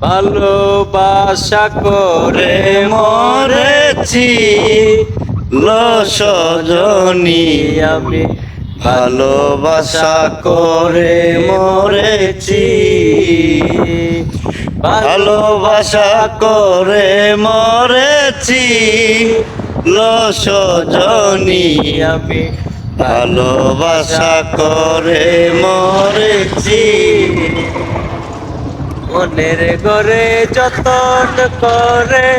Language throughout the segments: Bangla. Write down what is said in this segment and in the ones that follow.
ভালোবাসা করে মরেছি সজনী আমি ভালোবাসা করে মরেছি ভালোবাসা করে মরেছি সজনী আমি ভালোবাসা করে মরেছি মনের ঘরে যতন করে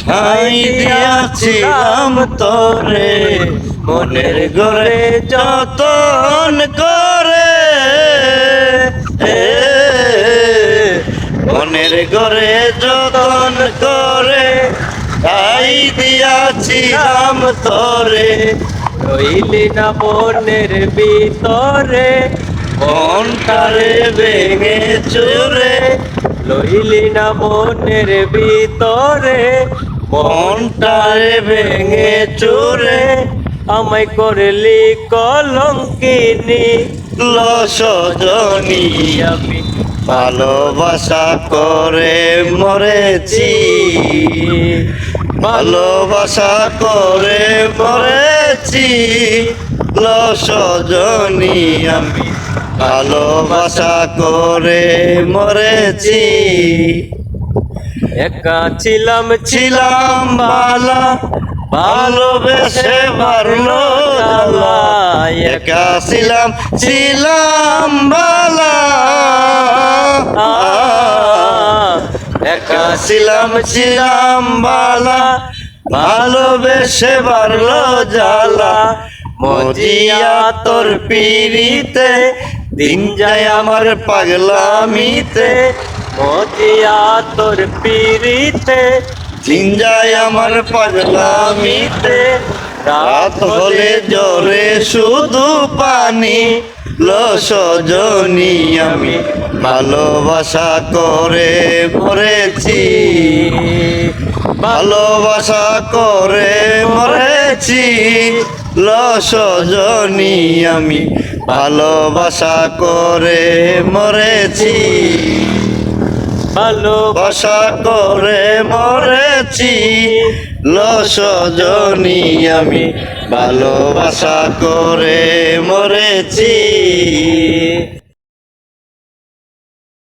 ঠাই দিয়াছিলাম তোরে মনের ঘরে যতন করে মনের ঘরে যতন করে ঠাই দিয়াছিলাম তোরে রইলি না মনের ভিতরে মনটারে ভেঙে চুরে লইলি না মনের ভিতরে মনটারে ভেঙে চুরে আমায় করলি কলঙ্কিনী সজনী আমি ভালোবাসা করে মরেছি ভালোবাসা করে মরেছি সজনী আমি ভালোবাসা করে মরেছি একা ছিলাম বালা ভালোবেসে মারলো জালা একা ছিলাম বালা একা ছিলাম বালা ভালোবেসে মারলো জালা মজিয়া তোর পিরিতে দিন যায় আমার পাগলামিতে মজিয়া তোর পিরিতে দিন যায় আমার পাগলামিতে রাত হলে জ্বরে শুধু পানি সজনী আমি ভালোবাসা করে মরেছি ভালোবাসা করে মরেছি সজনী আমি ভালোবাসা করে মরেছি ভালোবাসা করে মরেছি সজনী আমি ভালোবাসা করে মরেছি।